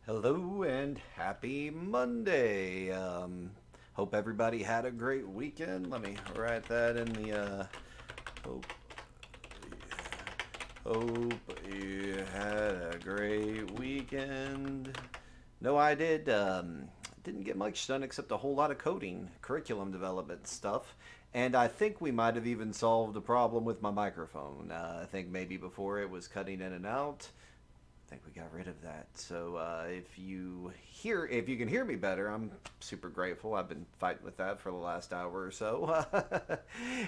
Hello and happy Monday. Hope everybody had a great weekend. Let me write that in the hope hope you had a great weekend. No, I did. Didn't get much done except a whole lot of coding, curriculum development stuff, and I think we might have even solved a problem with my microphone. I think maybe before it was cutting in and out. I think we got rid of that. So if you can hear me better, I'm super grateful. I've been fighting with that for the last hour or so,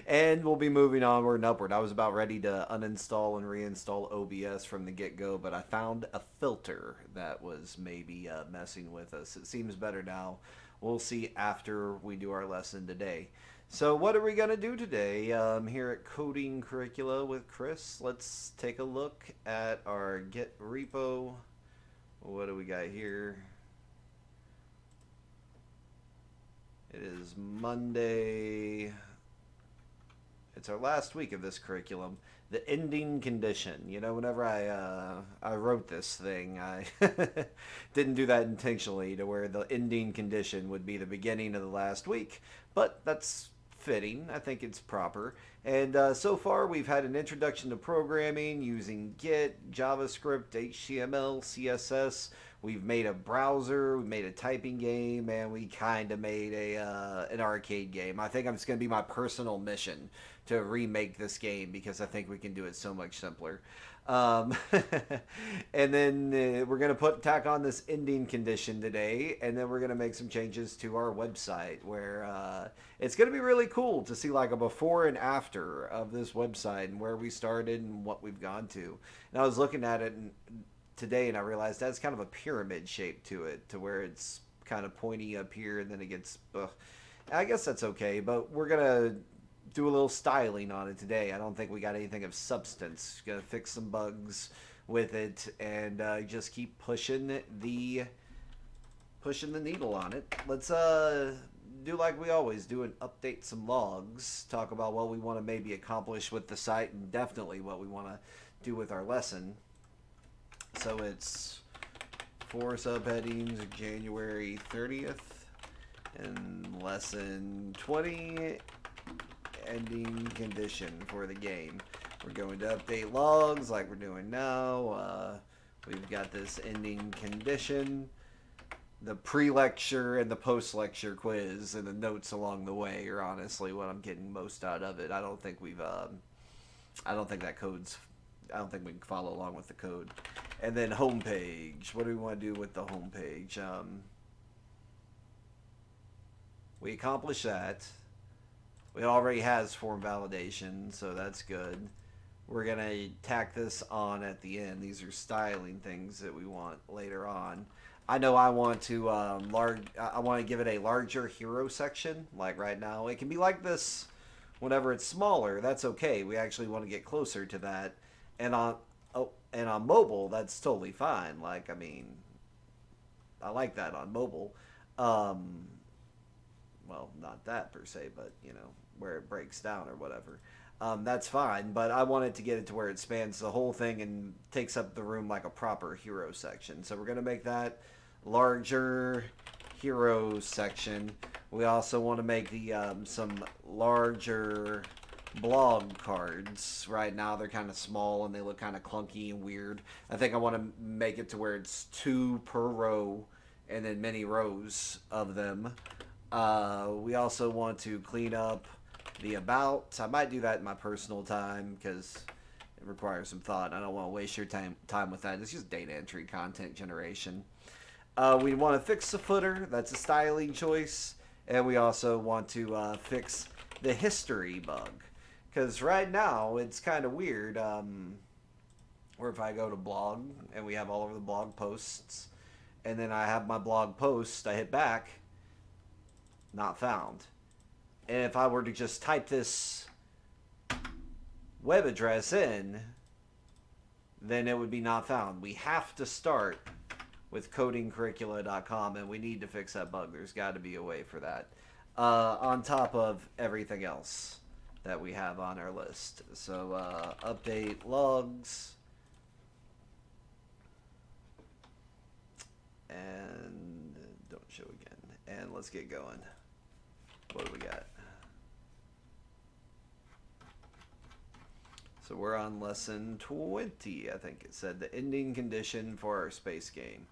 and we'll be moving onward and upward. I was about ready to uninstall and reinstall OBS from the get go, but I found a filter that was maybe messing with us. It seems better now. We'll see after we do our lesson today. So what are we going to do today here at Coding Curricula with Chris? Let's take a look at our Git repo. What do we got here? It is Monday. It's our last week of this curriculum. The ending condition. You know, whenever I wrote this thing, I didn't do that intentionally to where the ending condition would be the beginning of the last week. But that's fitting. I think it's proper. And so far, we've had an introduction to programming using Git, JavaScript, HTML, CSS. We've made a browser, we made a typing game, and we kind of made an arcade game. I think it's going to be my personal mission to remake this game because I think we can do it so much simpler. Um, and then we're going to tack on this ending condition today, and then we're going to make some changes to our website where it's going to be really cool to see like a before and after of this website and where we started and what we've gone to. And I was looking at it today and I realized that's kind of a pyramid shape to it, to where it's kind of pointy up here and then it gets. I guess that's okay, but we're going to do a little styling on it today. I don't think we got anything of substance. Gonna fix some bugs with it and just keep pushing the needle on it. Let's do like we always do and update some logs. Talk about what we want to maybe accomplish with the site and definitely what we want to do with our lesson. So it's 4 subheadings, January 30th, and lesson 20. Ending condition for the game. We're going to update logs like we're doing now. We've got this ending condition, the pre-lecture and the post-lecture quiz, and the notes along the way are honestly what I'm getting most out of it. I don't think we can follow along with the code. And then homepage. What do we want to do with the homepage? We accomplished that. It already has form validation, so that's good. We're going to tack this on at the end. These are styling things that we want later on. I know I want to I want to give it a larger hero section, like right now. It can be like this whenever it's smaller. That's okay. We actually want to get closer to that. And on mobile, that's totally fine. Like, I mean, I like that on mobile. Well, not that per se, but you know, where it breaks down or whatever. That's fine, but I wanted to get it to where it spans the whole thing and takes up the room like a proper hero section. So we're going to make that larger hero section. We also want to make the some larger blog cards. Right now they're kind of small and they look kind of clunky and weird. I think I want to make it to where it's 2 per row and then many rows of them. We also want to clean up the about. I might do that in my personal time because it requires some thought. I don't want to waste your time with that. It's just data entry, content generation. We want to fix the footer. That's a styling choice. And we also want to fix the history bug. Because right now it's kind of weird. Where if I go to blog and we have all of the blog posts, and then I have my blog post, I hit back, not found. And if I were to just type this web address in, then it would be not found. We have to start with codingcurricula.com, and we need to fix that bug. There's got to be a way for that. On top of everything else that we have on our list. So update logs. show again. And let's get going. What do we got? So we're on lesson 20, I think it said. The ending condition for our space game.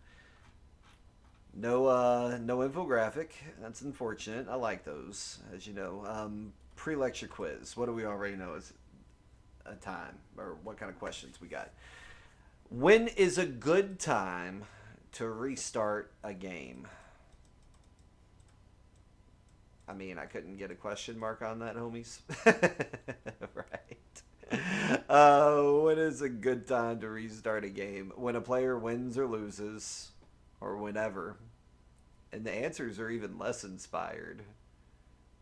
No infographic. That's unfortunate. I like those, as you know. Pre-lecture quiz. What do we already know is a time? Or what kind of questions we got? When is a good time to restart a game? I mean, I couldn't get a question mark on that, homies. Right. When is a good time to restart a game? When a player wins or loses, or whenever. And the answers are even less inspired.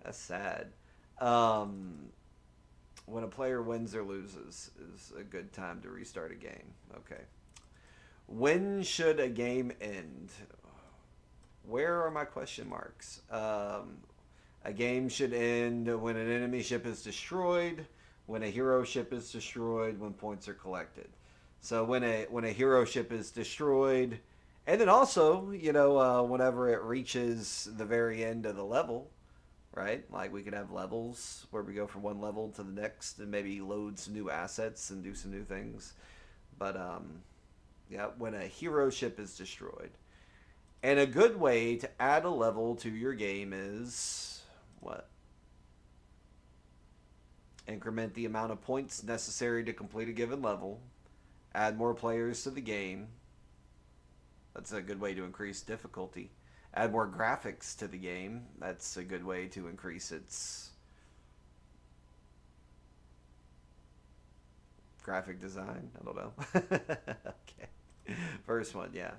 That's sad. When a player wins or loses is a good time to restart a game. Okay. When should a game end? Where are my question marks? A game should end when an enemy ship is destroyed, when a hero ship is destroyed, when points are collected. So when a hero ship is destroyed, and then also, whenever it reaches the very end of the level, right? Like we could have levels where we go from one level to the next and maybe load some new assets and do some new things. But yeah, when a hero ship is destroyed. And a good way to add a level to your game is what? Increment the amount of points necessary to complete a given level. Add more players to the game. That's a good way to increase difficulty. Add more graphics to the game. That's a good way to increase its graphic design. I don't know. Okay. First one, yeah.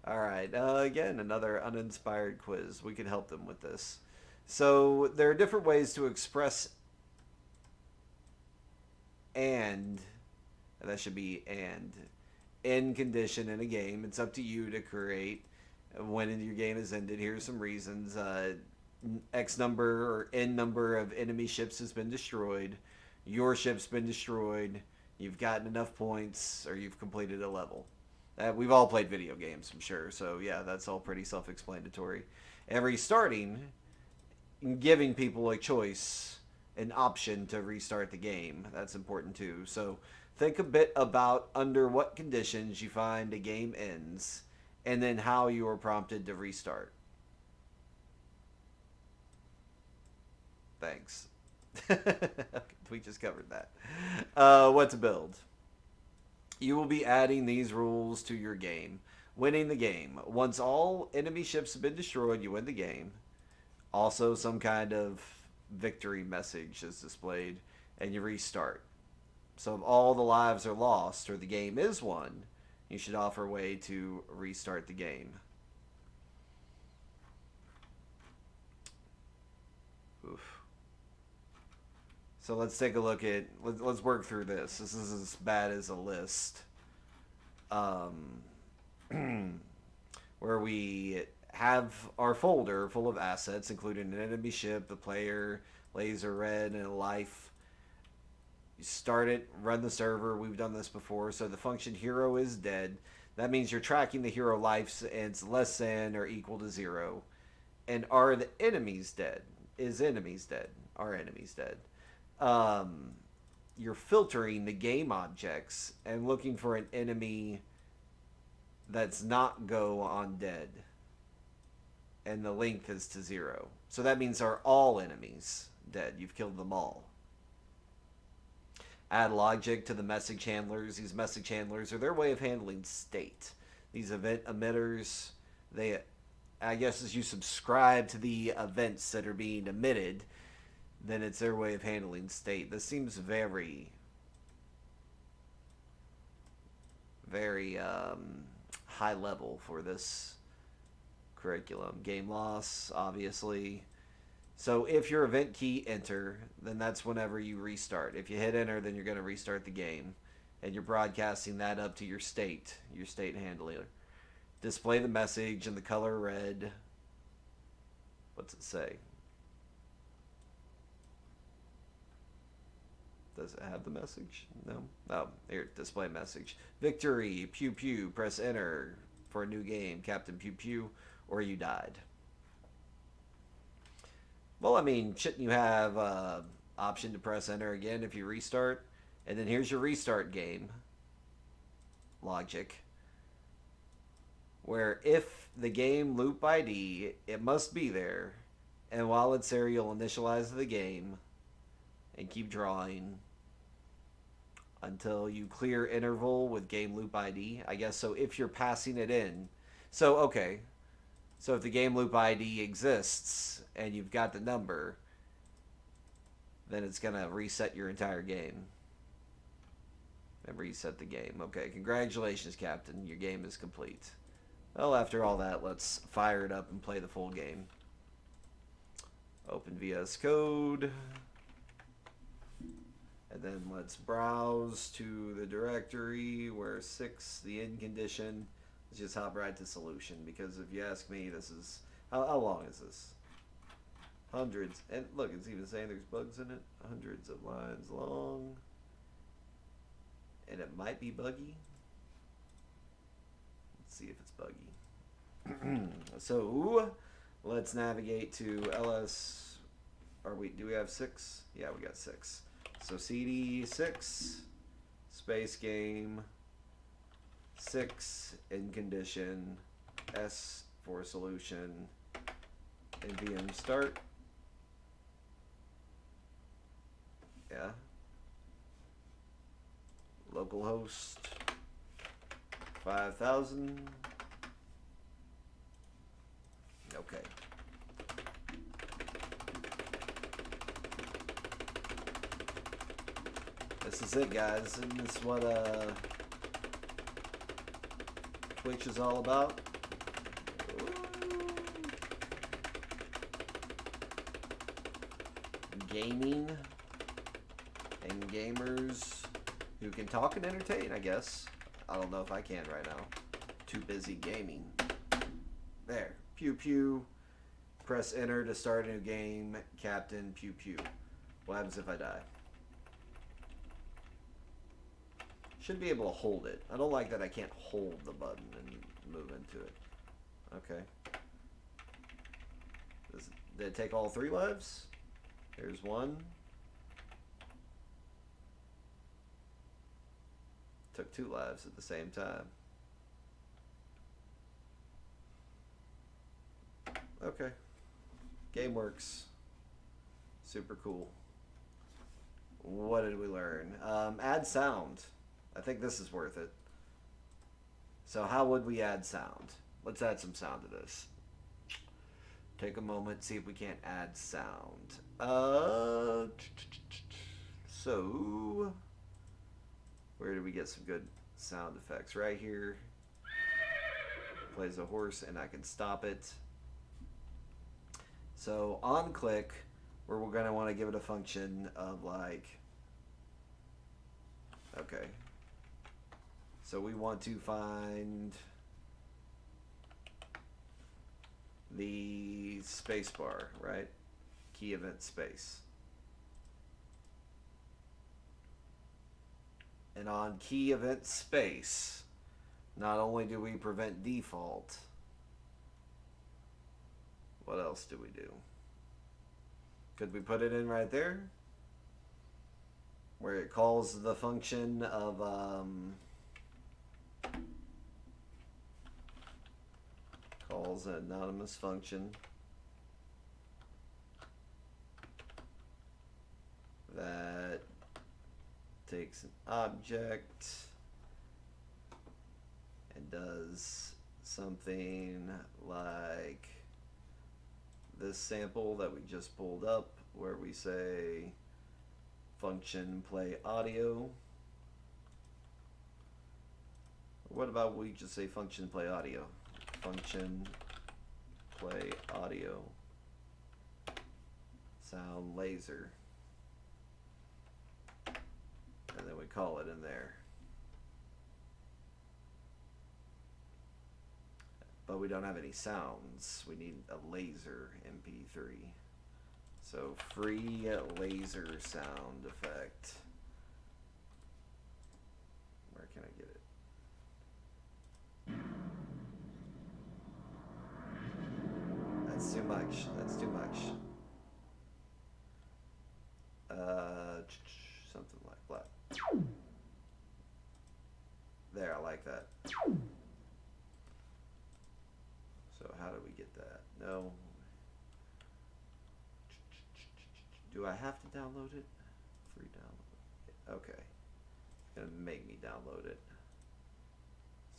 All right. Again, another uninspired quiz. We can help them with this. So there are different ways to express and that should be end condition in a game. It's up to you to create when your game is ended. Here's some reasons. X number or N number of enemy ships has been destroyed. Your ship's been destroyed. You've gotten enough points, or you've completed a level. We've all played video games, I'm sure. So yeah, that's all pretty self-explanatory. And restarting, giving people a choice, an option to restart the game. That's important too. So think a bit about under what conditions you find a game ends, and then how you are prompted to restart. Thanks. We just covered that. What to build? You will be adding these rules to your game. Winning the game. Once all enemy ships have been destroyed, you win the game. Also, some kind of victory message is displayed, and you restart. So if all the lives are lost, or the game is won, you should offer a way to restart the game. Oof. So let's take a look at, let's work through this. This is as bad as a list. Where we have our folder full of assets, including an enemy ship, a player, laser red, and a life. You start it, run the server. We've done this before. So the function hero is dead. That means you're tracking the hero lives, and it's less than or equal to 0. And are the enemies dead? Is enemies dead? Are enemies dead? You're filtering the game objects and looking for an enemy that's not go on dead. And the length is to 0. So that means are all enemies dead? You've killed them all. Add logic to the message handlers. These message handlers are their way of handling state. These event emitters, I guess as you subscribe to the events that are being emitted, then it's their way of handling state. This seems very, very high level for this curriculum. Game loss, obviously. So if your event key enter, then that's whenever you restart. If you hit enter, then you're going to restart the game. And you're broadcasting that up to your state handler. Display the message in the color red. What's it say? Does it have the message? No. Oh, here, display message. Victory, pew pew, press enter for a new game. Captain Pew Pew, or you died. Well, I mean, shouldn't you have option to press enter again if you restart? And then here's your restart game logic, where if the game loop ID, it must be there, and while it's there, you'll initialize the game and keep drawing until you clear interval with game loop ID. I guess so. If you're passing it in, so okay, so if the game loop ID exists and you've got the number, then it's gonna reset your entire game and reset the game. Okay, congratulations, Captain. Your game is complete. Well, after all that, let's fire it up and play the full game. Open VS Code. And then let's browse to the directory where 6, the end condition. Let's just hop right to solution, because if you ask me, this is... How long is this? Hundreds. And look, it's even saying there's bugs in it. Hundreds of lines long. And it might be buggy. Let's see if it's buggy. So, let's navigate to ls... do we have 6? Yeah, we got 6. So cd 6 space game 6 in condition s for solution npm start. Yeah. Localhost 5000. Okay. This is it, guys, and this is what Twitch is all about. Gaming and gamers who can talk and entertain, I guess. I don't know if I can right now. Too busy gaming. There. Pew pew. Press enter to start a new game. Captain, pew pew. What happens if I die? Should be able to hold it. I don't like that I can't hold the button and move into it. Okay. Did it take all 3 lives? Here's 1. Took 2 lives at the same time. Okay. Game works. Super cool. What did we learn? Add sound. I think this is worth it. So how would we add sound? Let's add some sound to this. Take a moment, see if we can't add sound. So where do we get some good sound effects? Right here. Plays a horse and I can stop it. So on click, where we're gonna want to give it a function of like, okay. So we want to find the space bar, right? Key event space. And on key event space, not only do we prevent default, what else do we do? Could we put it in right there? Where it calls the function of calls an anonymous function that takes an object and does something like this sample that we just pulled up, where we say function play audio. What about we just say function play audio? Function play audio sound laser, and then we call it in there. But we don't have any sounds. We need a laser MP3. So free laser sound effect. Where can I get it? That's too much. That's too much. Something like black. There, I like that. So how do we get that? No. Do I have to download it? Free download. Okay. It's gonna make me download it.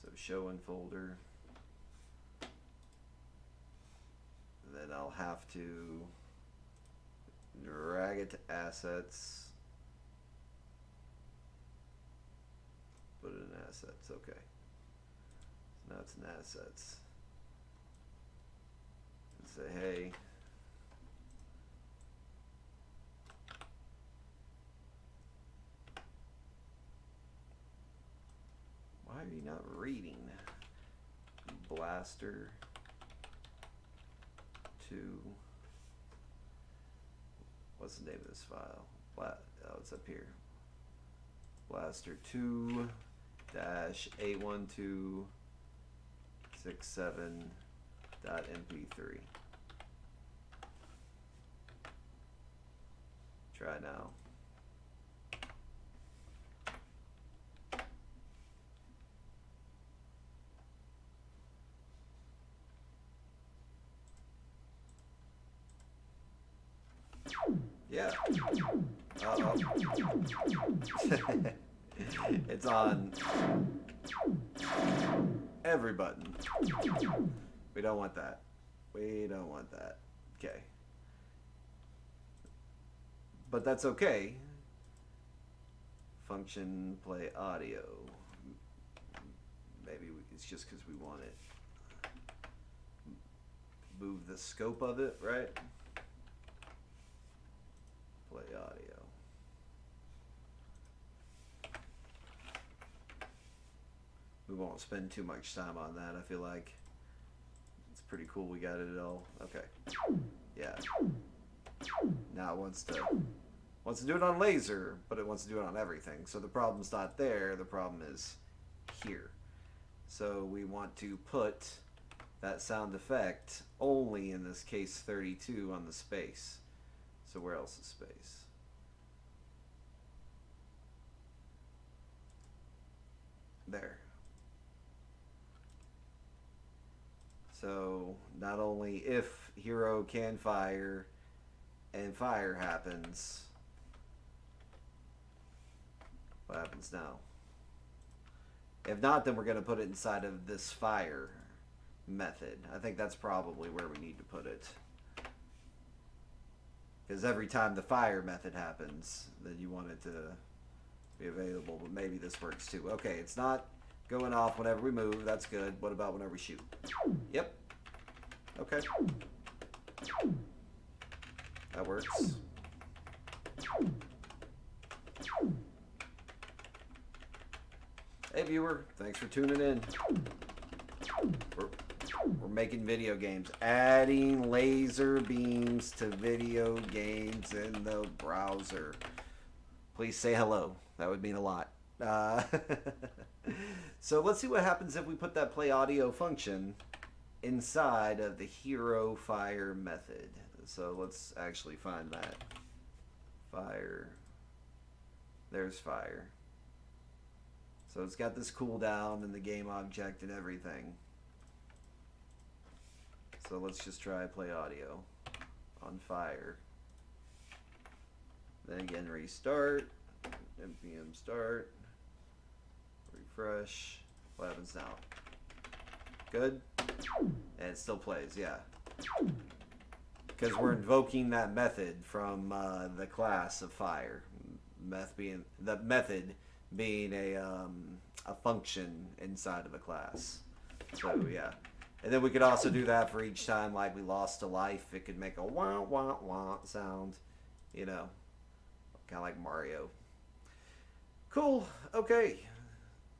So show in folder. And then I'll have to drag it to assets. Put it in assets, okay. So now it's in assets. And say, hey, why are you not reading? Blaster 2. What's the name of this file? Oh, it's up here. Blaster 2 dash 81267.mp3. Try now. Yeah. Uh-oh. It's on every button. We don't want that. We don't want that. Okay. But that's okay. Function play audio. Maybe it's just because we want it. Move the scope of it, right? Play audio. We won't spend too much time on that. I feel like it's pretty cool. We got it all. Okay. Yeah. Now it wants to do it on laser, but it wants to do it on everything. So the problem's not there. The problem is here. So we want to put that sound effect only in this case 32 on the space. So where else is space? There. So not only if hero can fire and fire happens, what happens now? If not, then we're going to put it inside of this fire method. I think that's probably where we need to put it. Because every time the fire method happens, then you want it to be available. But maybe this works too. Okay, it's not going off whenever we move. That's good. What about whenever we shoot? Yep. Okay. That works. Hey viewer, thanks for tuning in. We're making video games, adding laser beams to video games in the browser. Please say hello. That would mean a lot. So let's see what happens if we put that play audio function inside of the hero fire method. So let's actually find that. Fire. There's fire. So it's got this cooldown and the game object and everything. So let's just try play audio on fire. Then again, restart, npm start, refresh. What happens now? Good? And it still plays, yeah. Because we're invoking that method from the class of fire. The method being a function inside of a class. So yeah. And then we could also do that for each time like we lost a life. It could make a wah wah wah sound, you know, kind of like Mario. Cool. Okay.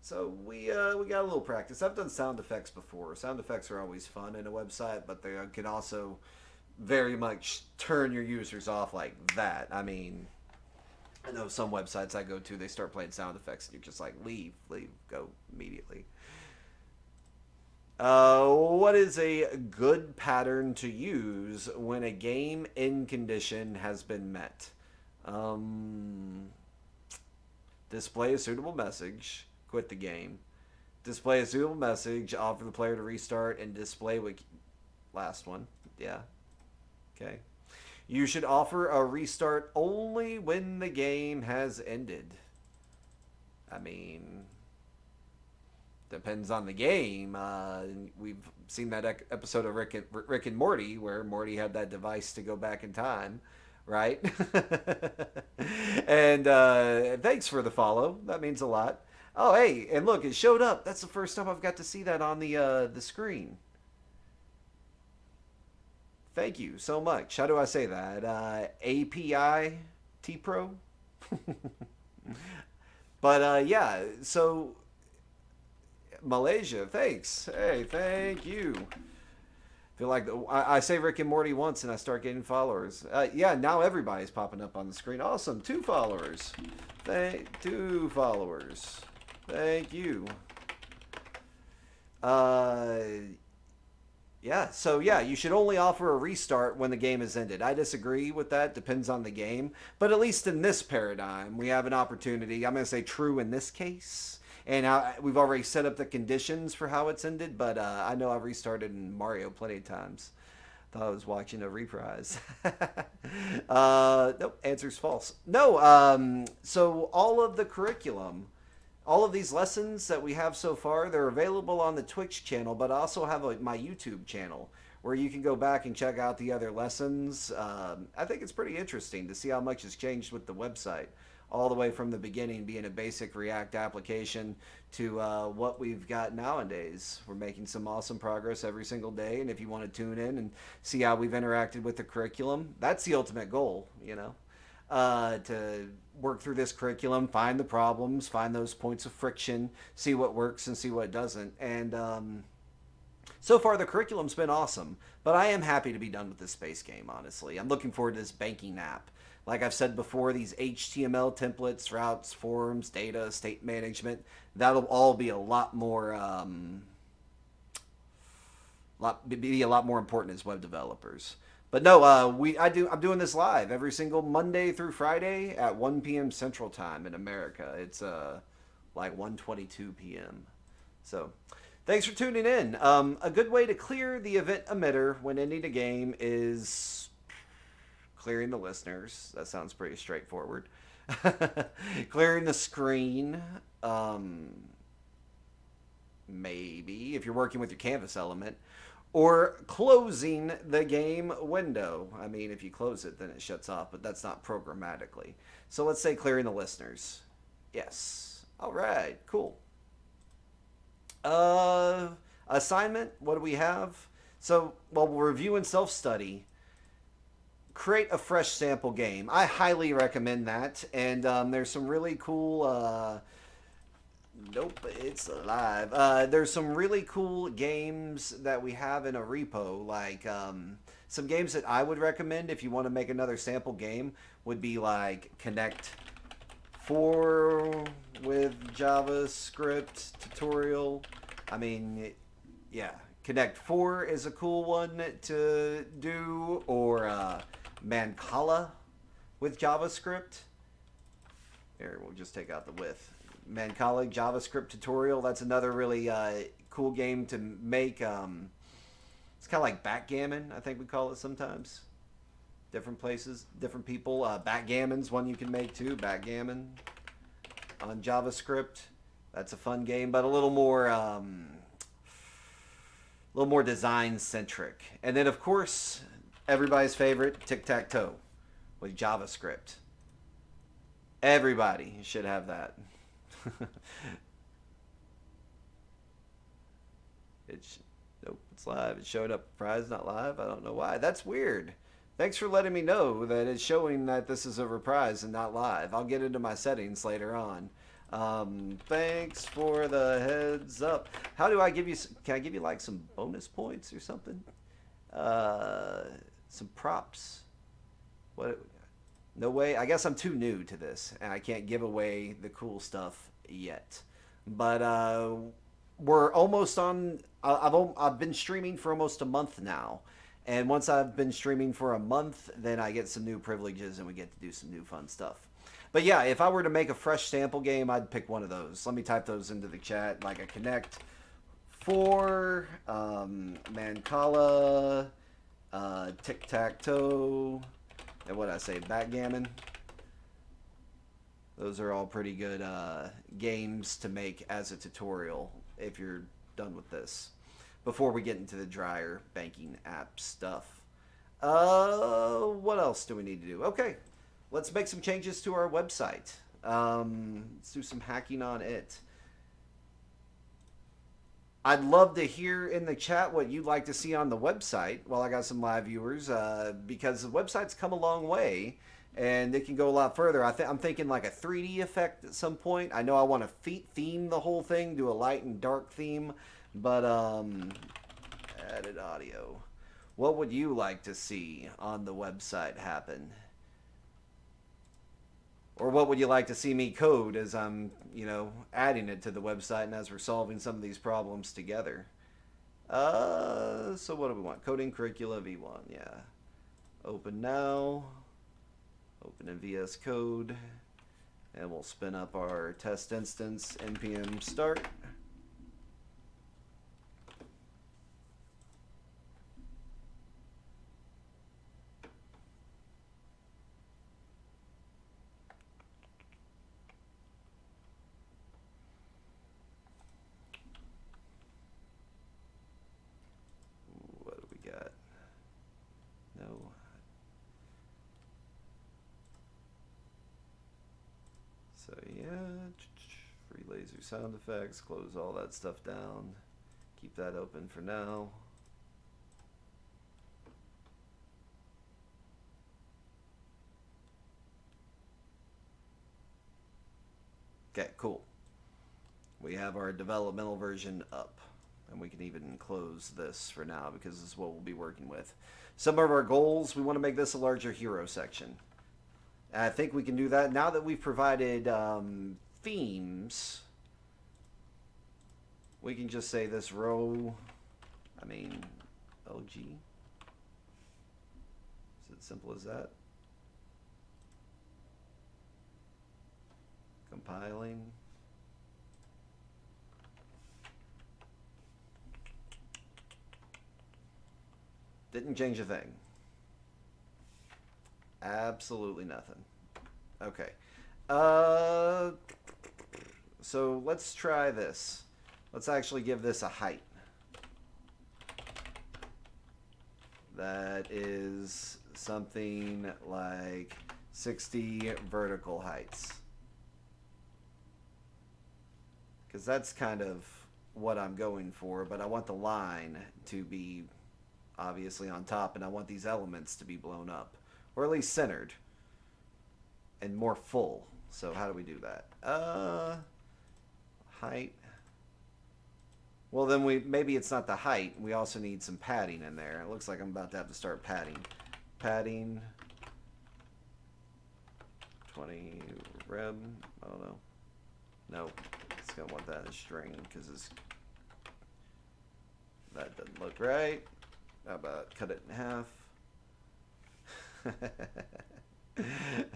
So we got a little practice. I've done sound effects before. Sound effects are always fun in a website, but they can also very much turn your users off like that. I mean, I know some websites I go to, they start playing sound effects and you're just like, leave, go immediately. What is a good pattern to use when a game end condition has been met? Um, display a suitable message. Quit the game. Display a suitable message. Offer the player to restart and display what. Last one. Yeah. Okay. You should offer a restart only when the game has ended. I mean, depends on the game. We've seen that episode of Rick and Morty where Morty had that device to go back in time, right? And thanks for the follow. That means a lot. Oh, hey, and look, it showed up. That's the first time I've got to see that on the screen. Thank you so much. How do I say that? API T Pro. But yeah, so Malaysia, thanks. Hey, thank you. Feel like I say Rick and Morty once and I start getting followers. Yeah, now everybody's popping up on the screen. Awesome, 2 followers. Thank 2 followers. Thank you. Uh, yeah, so yeah, you should only offer a restart when the game is ended. I disagree with that. Depends on the game. But at least in this paradigm, we have an opportunity. I'm going to say true in this case. And we've already set up the conditions for how it's ended, but I know I've restarted in Mario plenty of times. Thought I was watching a reprise. Nope, answer's false. No, so all of the curriculum, all of these lessons that we have so far, they're available on the Twitch channel, but I also have my YouTube channel where you can go back and check out the other lessons. I think it's pretty interesting to see how much has changed with the website, all the way from the beginning being a basic React application to what we've got nowadays. We're making some awesome progress every single day, and if you want to tune in and see how we've interacted with the curriculum, that's the ultimate goal, you know. To work through this curriculum, find the problems, find those points of friction, see what works and see what doesn't. And so far, the curriculum's been awesome, but I am happy to be done with this space game, honestly. I'm looking forward to this banking app. Like I've said before, these HTML templates, routes, forms, data, state management, that'll all be a lot more be a lot more important as web developers. But no, I'm doing this live every single Monday through Friday at 1 p.m. Central Time in America. It's like 1:22 p.m. So, thanks for tuning in. A good way to clear the event emitter when ending a game is clearing the listeners. That sounds pretty straightforward. Clearing the screen. Maybe if you're working with your canvas element. Or closing the game window. I mean, if you close it, then it shuts off, but that's not programmatically. So let's say clearing the listeners. Yes. All right, cool. Assignment, what do we have? So, while we're reviewing self-study, create a fresh sample game. I highly recommend that, and there's some really cool... Nope, it's live. There's some really cool games that we have in a repo, like some games that I would recommend if you want to make another sample game would be like Connect 4 with JavaScript tutorial. I mean, yeah, Connect 4 is a cool one to do, or Mancala with JavaScript. Here, we'll just take out the with. Mancala JavaScript tutorial. That's another really cool game to make. It's kind of like backgammon, I think we call it sometimes. Different places, different people. Backgammon's one you can make too. Backgammon on JavaScript. That's a fun game, but a little more design centric. And then of course, everybody's favorite, tic-tac-toe with JavaScript. Everybody should have that. Nope, it's live. It showed up reprise, not live. I don't know why. That's weird. Thanks for letting me know that it's showing that this is a reprise and not live. I'll get into my settings later on. Thanks for the heads up. How do I give you... Can I give you like some bonus points or something? Some props? What... No way. I guess I'm too new to this, and I can't give away the cool stuff yet. But we're almost on. I've been streaming for almost a month now, And once I've been streaming for a month, then I get some new privileges and we get to do some new fun stuff. But yeah, if I were to make a fresh sample game, I'd pick one of those. Let me type those into the chat, like a Connect 4, Mancala, Tic-Tac-Toe, and what I say, Backgammon. Those are all pretty good games to make as a tutorial if you're done with this. Before we get into the drier banking app stuff. What else do we need to do? Okay, let's make some changes to our website. Let's do some hacking on it. I'd love to hear in the chat what you'd like to see on the website while I got some live viewers, because the website's come a long way and it can go a lot further. I'm thinking like a 3D effect at some point. I know I want to theme the whole thing, do a light and dark theme, but added audio. What would you like to see on the website happen? Or what would you like to see me code as I'm, adding it to the website and as we're solving some of these problems together? So what do we want? Coding Curricula V1, yeah. Open now. Open in VS Code. And we'll spin up our test instance, npm start. So yeah, free laser sound effects, close all that stuff down. Keep that open for now. Okay, cool. We have our developmental version up. And we can even close this for now because this is what we'll be working with. Some of our goals, we want to make this a larger hero section. And I think we can do that now that we've provided themes. We can just say this row, LG. Is it simple as that? Compiling. Didn't change a thing. Absolutely nothing. Okay. So let's try this. Let's actually give this a height. That is something like 60 vertical heights. Because that's kind of what I'm going for, but I want the line to be obviously on top, and I want these elements to be blown up, or at least centered and more full. So how do we do that? Height. Well, then maybe it's not the height. We also need some padding in there. It looks like I'm about to have to start padding. Padding. 20 rem. I don't know. Nope. It's gonna want that in a string because that doesn't look right. How about cut it in half?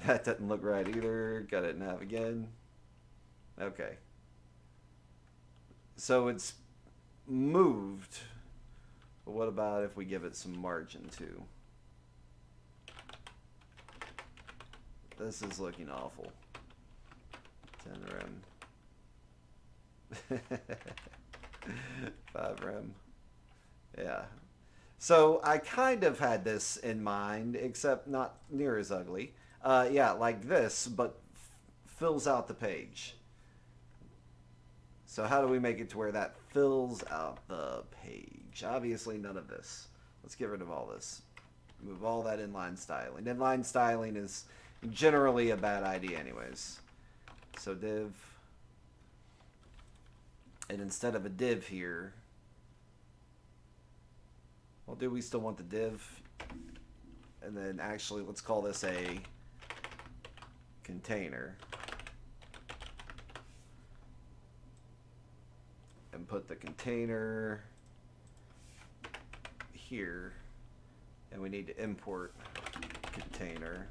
That doesn't look right either. Cut it in half again. Okay. So it's moved. But what about if we give it some margin too? This is looking awful. 10 rem. 5 rem. Yeah. So I kind of had this in mind, except not near as ugly. Yeah, like this, but fills out the page. So how do we make it to where that fills out the page? Obviously none of this. Let's get rid of all this. Move all that inline styling. Inline styling is generally a bad idea anyways. So div. And instead of a div here, well, do we still want the div? And then actually, let's call this a container. And put the container here. And we need to import container.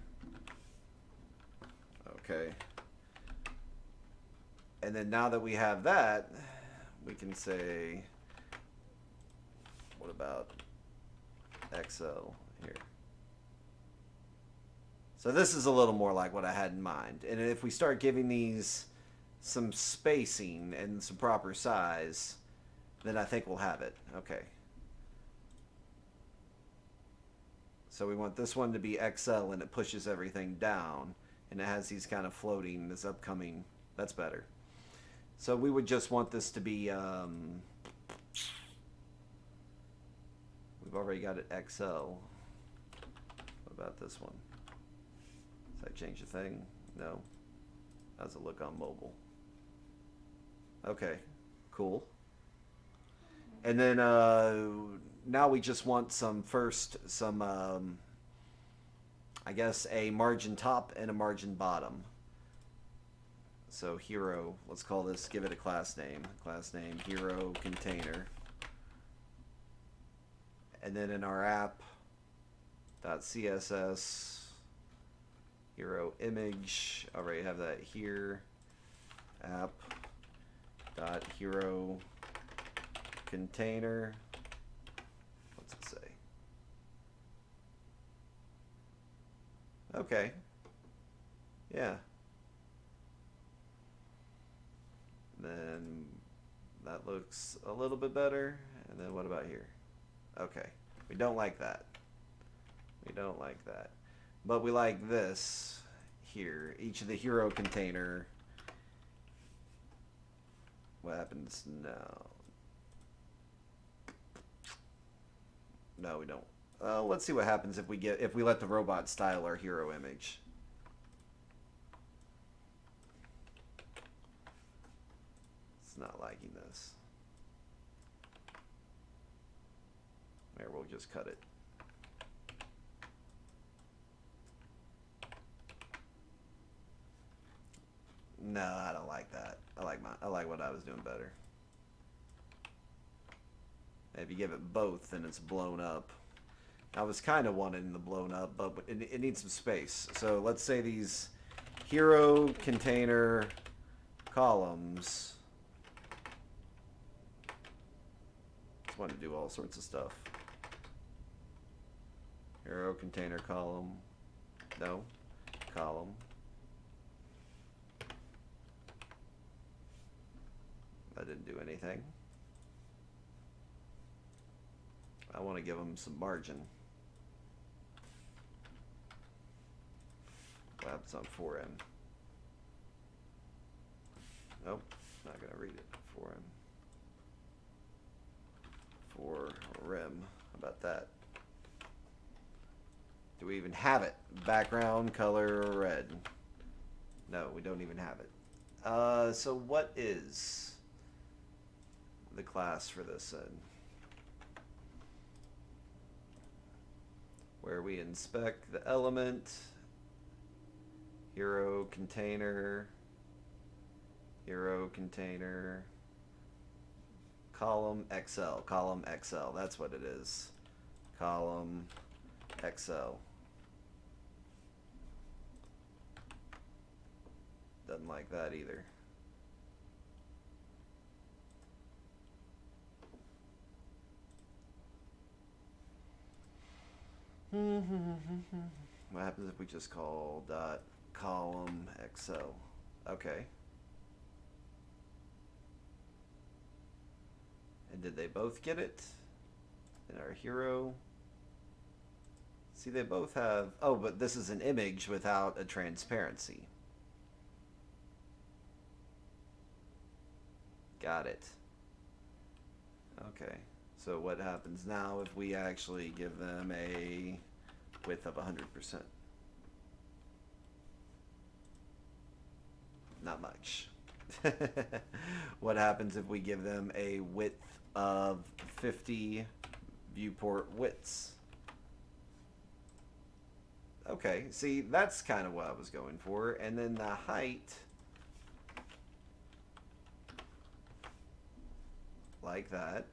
Okay. And then now that we have that, we can say, what about XL here? So this is a little more like what I had in mind. And if we start giving these some spacing and some proper size, then I think we'll have it. Okay. So we want this one to be XL and it pushes everything down. And it has these kind of floating, this upcoming, that's better. So we would just want this to be, we've already got it XL. What about this one? Did I change a thing? No. How's it look on mobile? Okay, cool. And then now we just want some I guess a margin top and a margin bottom. So hero, let's call this, give it a class name. Class name hero container. And then in our app.css hero image, I already have that here. App.hero container. What's it say? Okay. Yeah. Then that looks a little bit better. And then what about here? Okay. We don't like that. We don't like that. But we like this here. Each of the hero container. What happens now? No, we don't. Let's see what happens if we let the robot style our hero image. It's not liking this. There, we'll just cut it. No, I don't like that. I like what I was doing better. If you give it both, then it's blown up. I was kind of wanting the blown up, but it needs some space. So let's say these hero container columns. Just want to do all sorts of stuff. Hero container column. No. Column. That didn't do anything. I want to give them some margin. Labs on 4M. Nope, not going to read it. 4M. 4 rem. How about that? Do we even have it? Background color red. No, we don't even have it. So what is the class for this then? Where we inspect the element, hero container, column XL, that's what it is. Column XL. Doesn't like that either. What happens if we just call dot column XL? Okay. And did they both get it? In our hero? See, they both have... Oh, but this is an image without a transparency. Got it. Okay. So what happens now if we actually give them a width of 100%? Not much. What happens if we give them a width of 50 viewport widths? Okay, see, that's kind of what I was going for. And then the height, like that.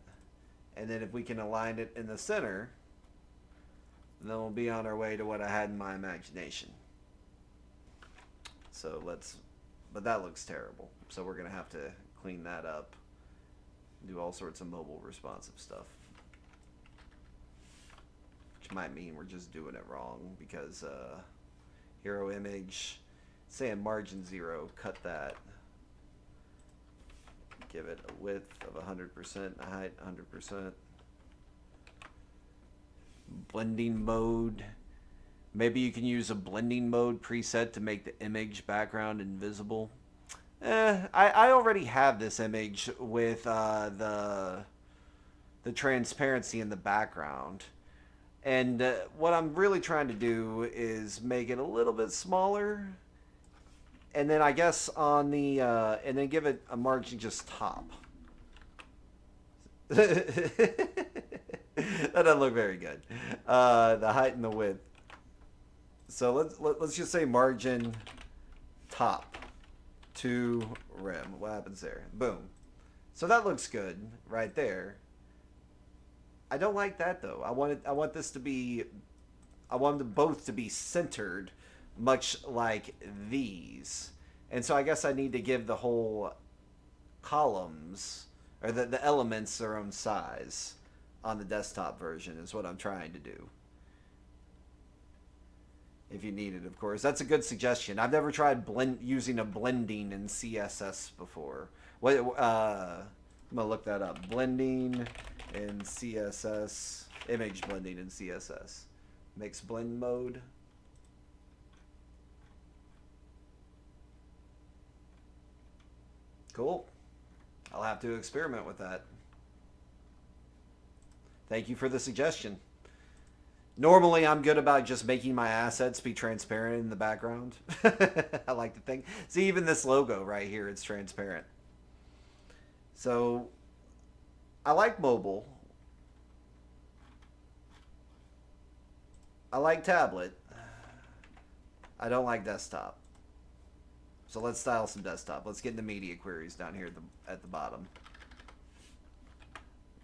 And then if we can align it in the center, And then we'll be on our way to what I had in my imagination. So but that looks terrible. So we're going to have to clean that up. Do all sorts of mobile responsive stuff. Which might mean we're just doing it wrong because hero image, saying margin 0, cut that. Give it a width of 100%, a height 100%. Blending mode. Maybe you can use a blending mode preset to make the image background invisible. I already have this image with the transparency in the background. And what I'm really trying to do is make it a little bit smaller. And then I guess on the, and then give it a margin just top. That doesn't look very good. The height and the width. So let's just say margin top to rim. What happens there? Boom. So that looks good right there. I don't like that though. I want them both to be centered, much like these. And so I guess I need to give the whole columns or the elements their own size on the desktop version is what I'm trying to do. If you need it, of course. That's a good suggestion. I've never tried using a blending in CSS before. I'm gonna look that up. Blending in CSS, image blending in CSS. Mix blend mode. Cool. I'll have to experiment with that. Thank you for the suggestion. Normally, I'm good about just making my assets be transparent in the background. I like to think. See, even this logo right here, it's transparent. So, I like mobile. I like tablet. I don't like desktop. So let's style some desktop. Let's get into media queries down here at the bottom.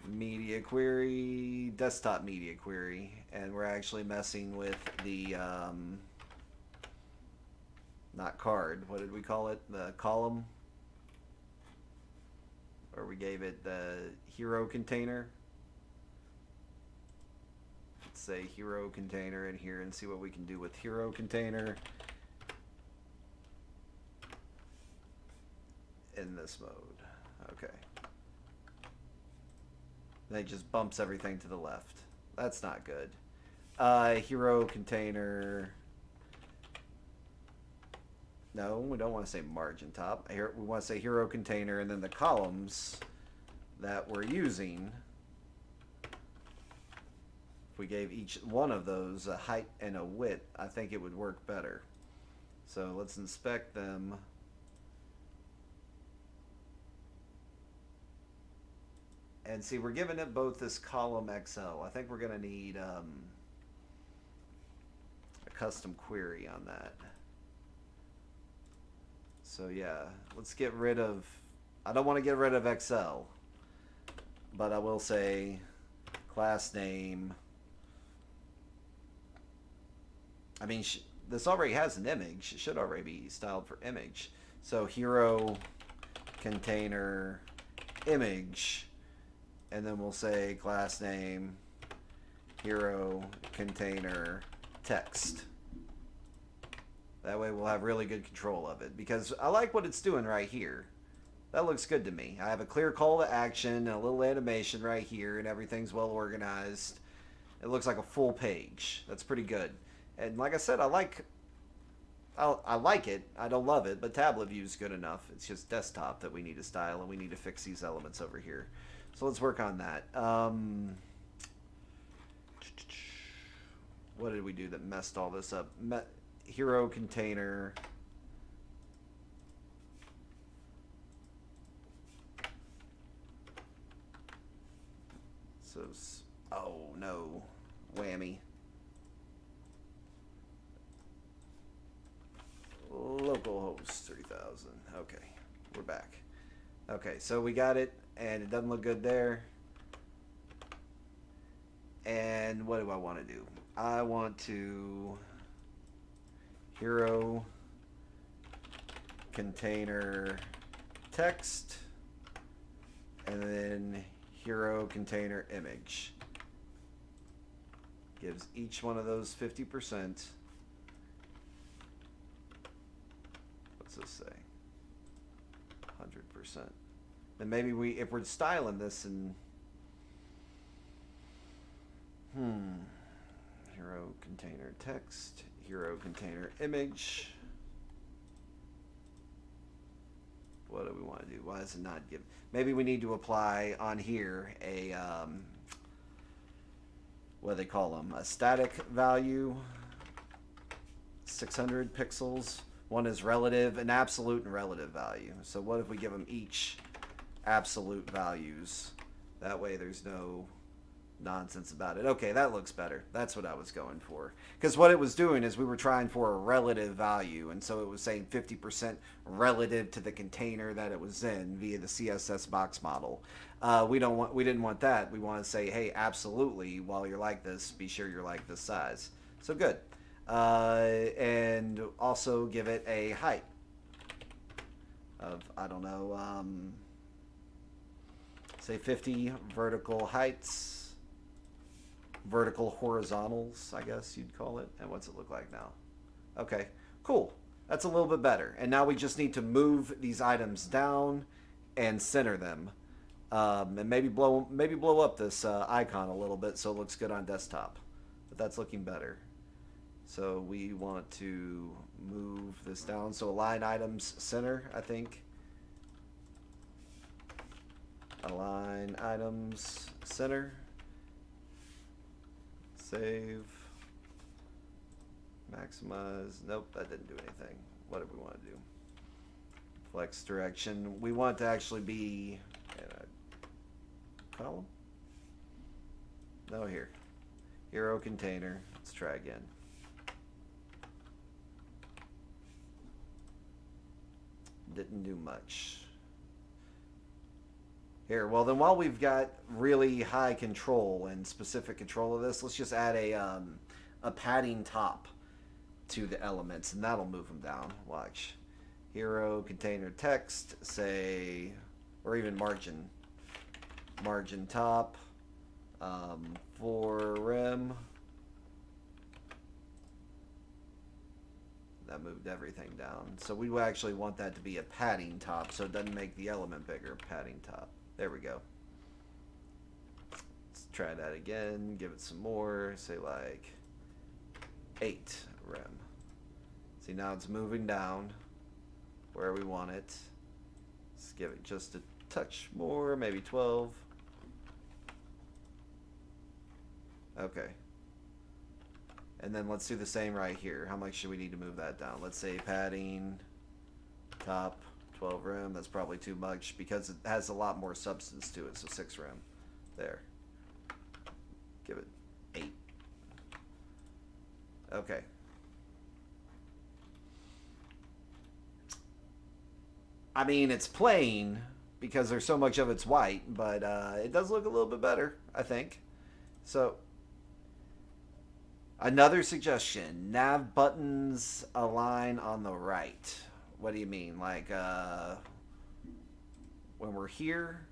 Media query, desktop media query, and we're actually messing with the not card, what did we call it? The column, or we gave it the hero container. Let's say hero container in here and see what we can do with hero container in this mode. Okay. And it just bumps everything to the left. That's not good. Hero container. No, we don't want to say margin top. Here, we want to say hero container, and then the columns that we're using. If we gave each one of those a height and a width, I think it would work better. So let's inspect them. And see, we're giving it both this column XL. I think we're going to need a custom query on that. So yeah, let's get rid of, I don't want to get rid of XL, but I will say class name. I mean, this already has an image. It should already be styled for image. So hero container image. And then we'll say class name, hero container text. That way we'll have really good control of it. Because I like what it's doing right here. That looks good to me. I have a clear call to action and a little animation right here, and everything's well organized. It looks like a full page. That's pretty good. And like I said, I like it. I don't love it, but tablet view is good enough. It's just desktop that we need to style, and we need to fix these elements over here. So let's work on that. What did we do that messed all this up? Hero container. So, oh no, whammy. Localhost 3000. Okay, we're back. Okay, so we got it, and it doesn't look good there. And And what do I want to do? I want to hero container text and then hero container image. Gives each one of those 50%. What's this say? 100%. Then maybe if we're styling this and hero container text, hero container image. What do we want to do? Why does it not give? Maybe we need to apply on here a what do they call them? A static value, 600 pixels. One is relative, an absolute and relative value. So what if we give them each absolute values? That way there's no nonsense about it. Okay, that looks better. That's what I was going for. Because what it was doing is we were trying for a relative value, and so it was saying 50% relative to the container that it was in via the CSS box model. We didn't want that. We want to say, hey, absolutely, while you're like this, be sure you're like this size. So good. And also give it a height of, I don't know, say 50 vertical heights, vertical horizontals, I guess you'd call it. And what's it look like now? Okay, cool. That's a little bit better. And now we just need to move these items down and center them. And maybe blow up this icon a little bit so it looks good on desktop. But that's looking better. So we want to move this down. So align items center, I think. Align items center. Save. Maximize. Nope, that didn't do anything. What do we want to do? Flex direction. We want to actually be in a column. No, here. Hero container. Let's try again. Didn't do much. Here, well then while we've got really high control and specific control of this, let's just add a padding top to the elements and that'll move them down. Watch. Hero container text, say, or even margin. Margin top, for rim. That moved everything down. So we actually want that to be a padding top so it doesn't make the element bigger. Padding top. There we go. Let's try that again. Give it some more. Say like 8 rim. See, now it's moving down where we want it. Let's give it just a touch more, maybe 12. Okay. And then let's do the same right here. How much should we need to move that down? Let's say padding, top, 12 rim. That's probably too much because it has a lot more substance to it. So 6 rim. There. Give it 8. Okay. I mean, it's plain because there's so much of it's white, but it does look a little bit better, I think. So another suggestion, nav buttons align on the right. What do you mean? Like when we're here,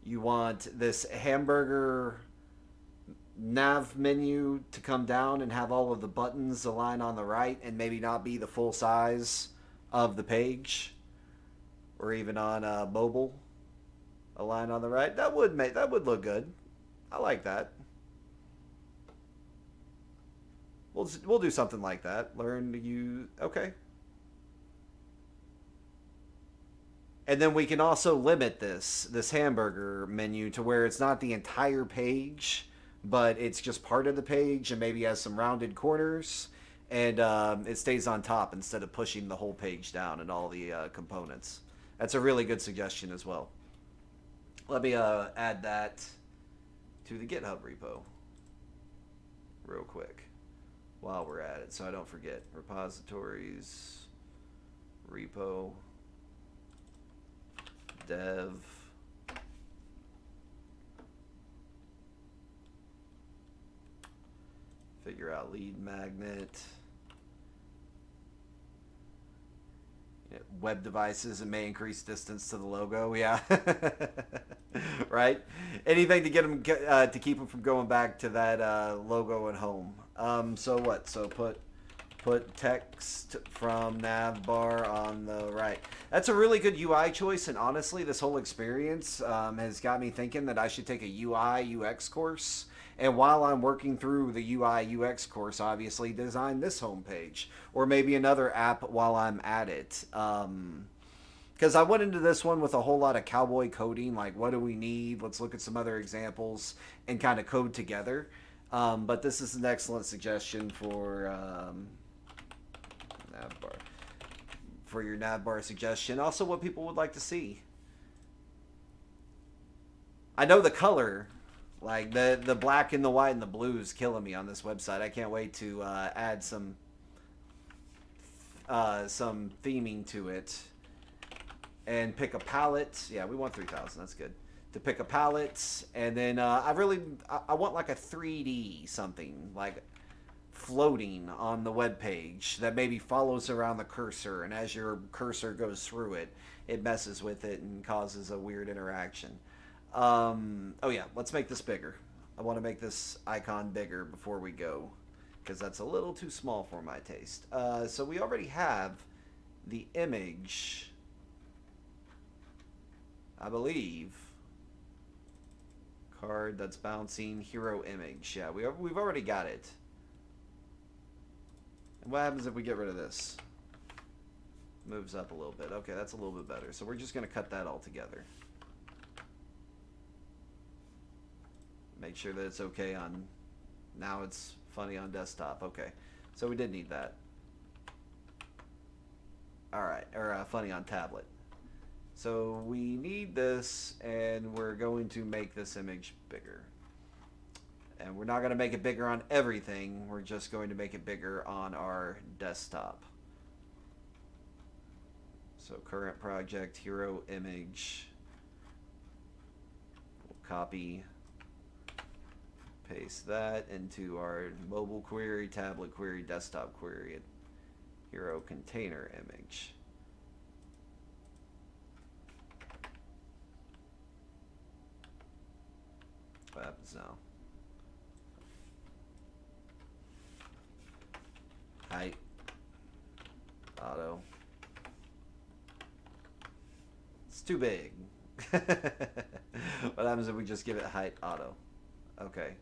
you want this hamburger nav menu to come down and have all of the buttons align on the right and maybe not be the full size of the page, or even on mobile align on the right. That would look good. I like that. We'll do something like that. Learn to use. Okay. And then we can also limit this hamburger menu to where it's not the entire page, but it's just part of the page and maybe has some rounded corners, and it stays on top instead of pushing the whole page down and all the components. That's a really good suggestion as well. Let me add that to the GitHub repo real quick while we're at it so I don't forget. Repositories, repo, dev, figure out lead magnet. Web devices and may increase distance to the logo. Yeah. Right. Anything to get them to keep them from going back to that logo at home. So what? So put text from navbar on the right. That's a really good UI choice, and honestly, this whole experience has got me thinking that I should take a UI UX course. And while I'm working through the UI UX course, obviously design this homepage or maybe another app while I'm at it. Because I went into this one with a whole lot of cowboy coding, like what do we need? Let's look at some other examples and kind of code together. But this is an excellent suggestion for navbar. For your navbar suggestion. Also what people would like to see. I know the color, like the black and the white and the blue is killing me on this website. I can't wait to add some theming to it. And pick a palette. Yeah, we want 3,000. That's good. To pick a palette, and then I want like a 3D something, like floating on the web page that maybe follows around the cursor, and as your cursor goes through it, it messes with it and causes a weird interaction. Oh yeah, let's make this bigger. I want to make this icon bigger before we go, because that's a little too small for my taste. So we already have the image, I believe. Card that's bouncing, hero image. Yeah, we've already got it. And what happens if we get rid of this? Moves up a little bit. Okay, that's a little bit better. So we're just going to cut that all together. Make sure that it's okay on... Now it's funny on desktop. Okay, so we did need that. Alright, or funny on tablet. So we need this, and we're going to make this image bigger. And we're not going to make it bigger on everything. We're just going to make it bigger on our desktop. So current project, hero image. We'll copy, paste that into our mobile query, tablet query, desktop query, hero container image. What happens now? Height. Auto. It's too big. What happens if we just give it height auto? Okay.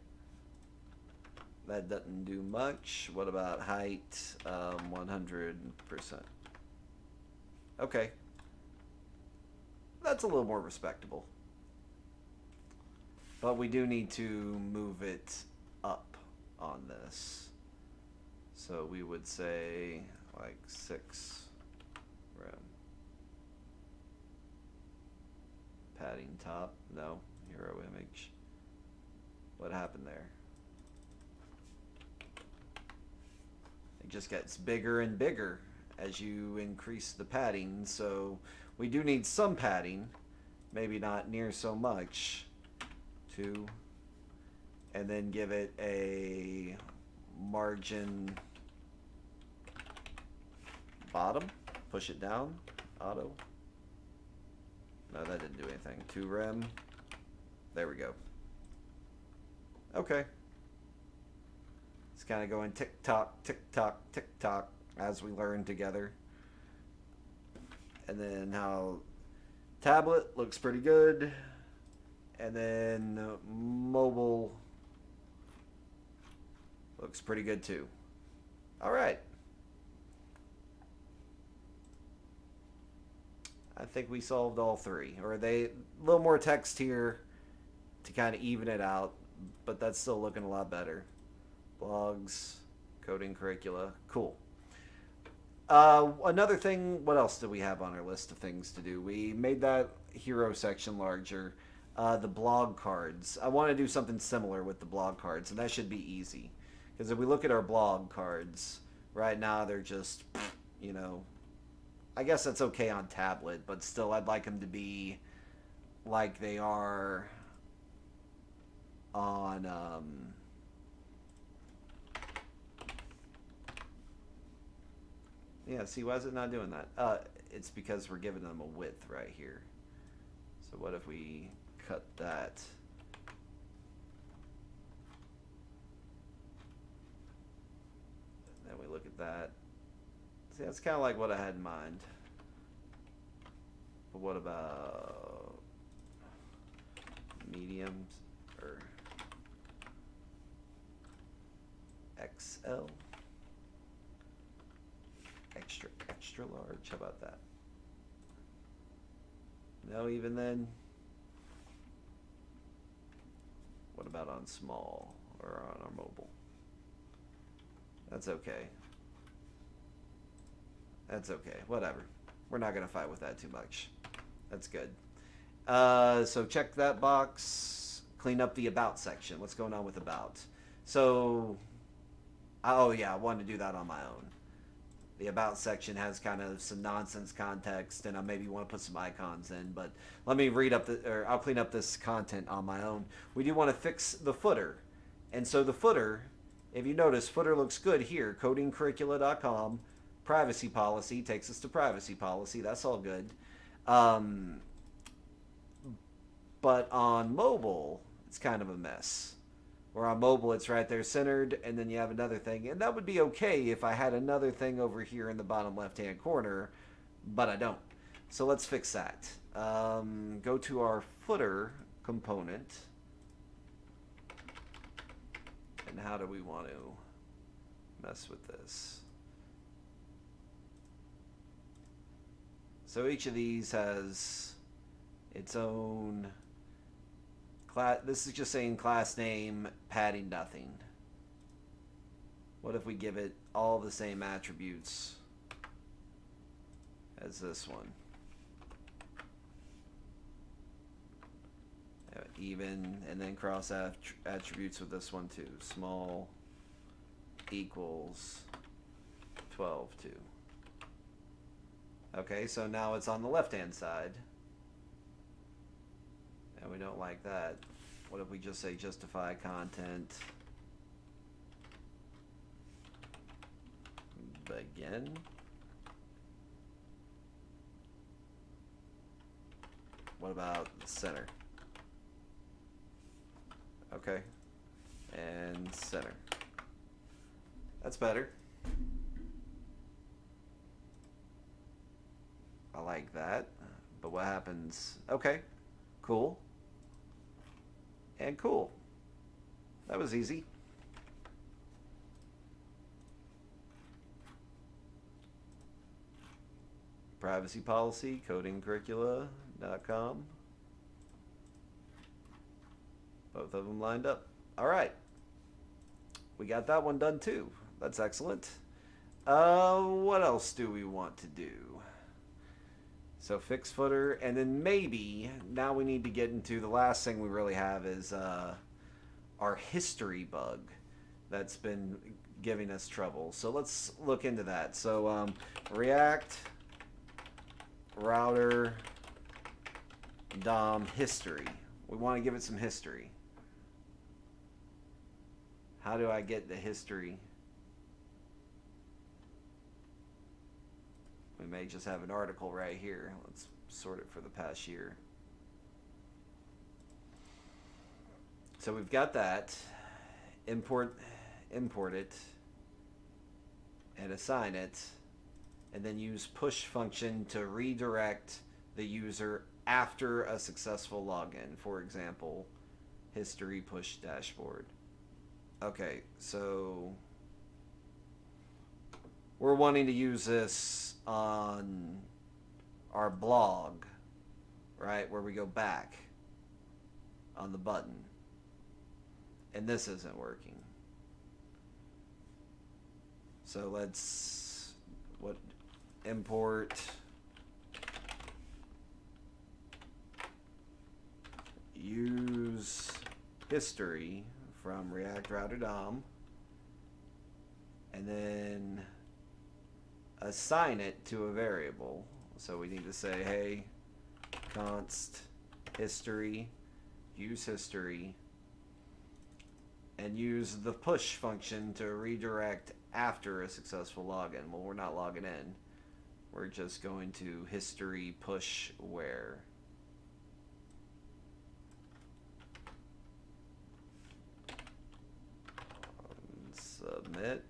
That doesn't do much. What about height 100%? Okay. That's a little more respectable. But we do need to move it up on this. So we would say like 6 rem. Padding top. No. Hero image. What happened there? It just gets bigger and bigger as you increase the padding. So we do need some padding. Maybe not near so much. 2, and then give it a margin bottom, push it down, auto. No, that didn't do anything. 2 rem. There we go. Okay. It's kind of going tick tock, as we learn together. And then how tablet looks pretty good. And then mobile looks pretty good too. All right. I think we solved all 3. Or a little more text here to kind of even it out, but that's still looking a lot better. Blogs, coding curricula, cool. Another thing, what else do we have on our list of things to do? We made that hero section larger. The blog cards. I want to do something similar with the blog cards, and that should be easy. Because if we look at our blog cards, right now they're just, you know, I guess that's okay on tablet, but still I'd like them to be like they are on Yeah, see, why is it not doing that? It's because we're giving them a width right here. So what if we cut that? And then we look at that. See, that's kind of like what I had in mind. But what about mediums or XL? Extra large. How about that? No, even then. What about on small or on our mobile? That's okay. That's okay. Whatever. We're not going to fight with that too much. That's good. So check that box. Clean up the about section. What's going on with about? So, oh yeah, I wanted to do that on my own. The about section has kind of some nonsense context, and I maybe want to put some icons in, but let me read up or I'll clean up this content on my own. We do want to fix the footer. And so the footer, if you notice, footer looks good here. Codingcurricula.com, privacy policy takes us to privacy policy. That's all good. But on mobile, it's kind of a mess. Where on mobile, it's right there centered, and then you have another thing. And that would be okay if I had another thing over here in the bottom left-hand corner, but I don't. So let's fix that. Go to our footer component. And how do we want to mess with this? So each of these has its own class. This is just saying class name, padding nothing. What if we give it all the same attributes as this one? Even, and then cross attributes with this one too. Small equals 12 2. Okay, so now it's on the left-hand side. And we don't like that. What if we just say justify content begin? What about center? Okay. And center. That's better. I like that. But what happens? Okay. Cool. And cool. That was easy. Privacy policy, codingcurricula.com. Both of them lined up. All right. We got that one done too. That's excellent. What else do we want to do? So fix footer, and then maybe now we need to get into the last thing we really have is our history bug that's been giving us trouble. So let's look into that. So React router DOM history. We want to give it some history. How do I get the history? We may just have an article right here. Let's sort it for the past year. So we've got that. Import it and assign it, and then use push function to redirect the user after a successful login. For example, history push dashboard. Okay, so we're wanting to use this on our blog, right, where we go back on the button, and this isn't working. So let's import use history from React Router DOM, and then assign it to a variable. So we need to say, hey, const history, use history, and use the push function to redirect after a successful login. Well, we're not logging in. we're just going to history push where. Submit.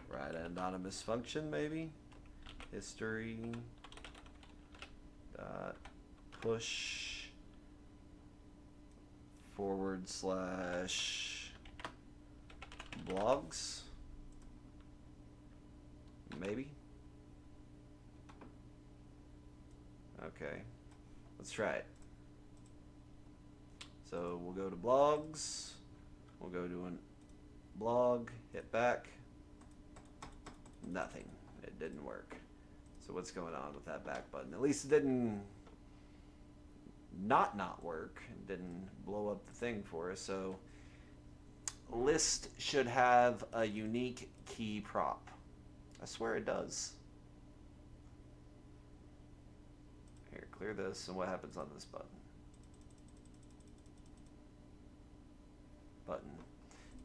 Write an anonymous function, maybe. History dot push / blogs. Maybe. Okay, let's try it. So we'll go to blogs. We'll go to a blog, hit back. Nothing. It didn't work. So what's going on with that back button? At least it didn't not work. It didn't blow up the thing for us. So list should have a unique key prop. I swear it does. Here, clear this, and what happens on this button?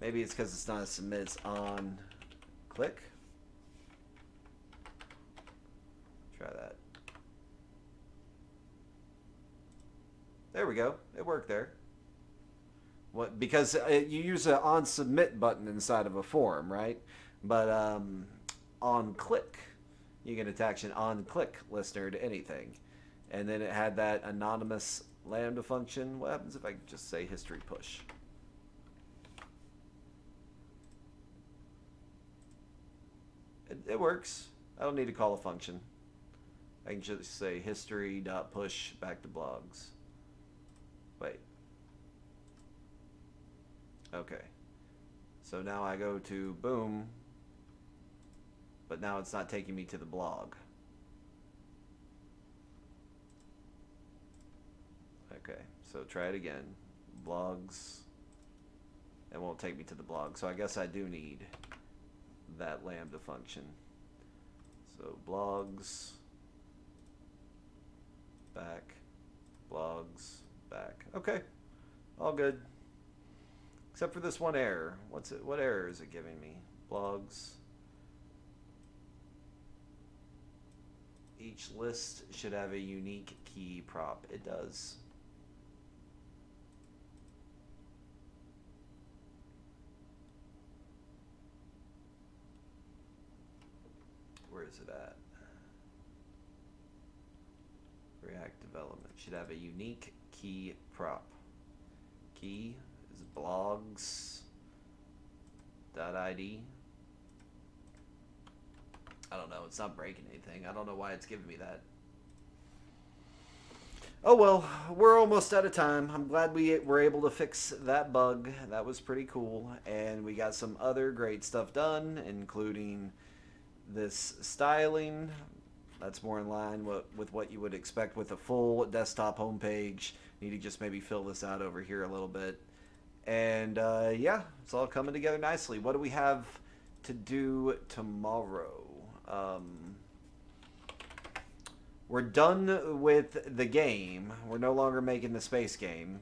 Maybe it's because it's not a submit, it's on click. Try that. There we go. It worked there. What? Because you use an on submit button inside of a form, right? But on click, you can attach an on click listener to anything. And then it had that anonymous lambda function. What happens if I just say history push? It works. I don't need to call a function. I can just say history.push back to blogs. Wait. Okay. So now I go to boom, but now it's not taking me to the blog. Okay, so try it again. Blogs. It won't take me to the blog, so I guess I do need that lambda function. So blogs, back, blogs, back. Okay, all good. Except for this one error. What error is it giving me? Blogs. Each list should have a unique key prop. It does. Where is it at? React development should have a unique key prop. Key is blogs.id. I don't know. It's not breaking anything. I don't know why it's giving me that. Oh well, we're almost out of time. I'm glad we were able to fix that bug. That was pretty cool. And we got some other great stuff done, including this styling. That's more in line with what you would expect with a full desktop homepage. Need to just maybe fill this out over here a little bit. And yeah, it's all coming together nicely. What do we have to do tomorrow? We're done with the game. We're no longer making the space game.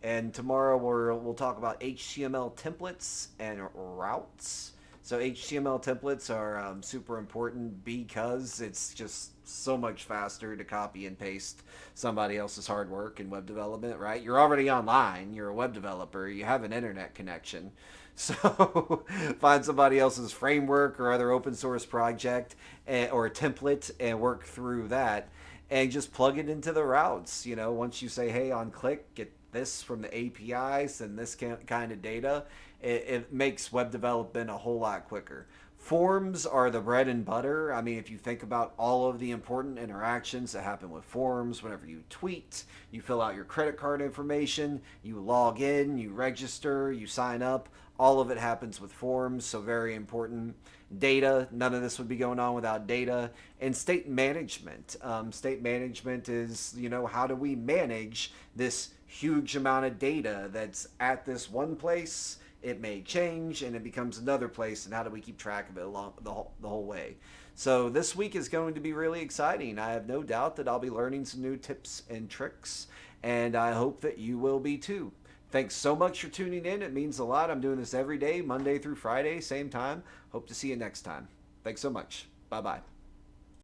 And tomorrow we'll talk about HTML templates and routes. So HTML templates are super important because it's just so much faster to copy and paste somebody else's hard work in web development, right? You're already online. You're a web developer. You have an internet connection. So find somebody else's framework or other open source project or a template and work through that and just plug it into the routes. You know, once you say, hey, on click, get this from the API, send this kind of data, it makes web development a whole lot quicker. Forms are the bread and butter. I mean, if you think about all of the important interactions that happen with forms, whenever you tweet, you fill out your credit card information, you log in, you register, you sign up, all of it happens with forms, so very important. Data, none of this would be going on without data. And state management. State management is, you know, how do we manage this huge amount of data that's at this one place? It may change and it becomes another place, and how do we keep track of it along the whole way? So this week is going to be really exciting. I have no doubt that I'll be learning some new tips and tricks, and I hope that you will be too. Thanks so much for tuning in. It means a lot. I'm doing this every day, Monday through Friday, same time. Hope to see you next time. Thanks so much. Bye bye.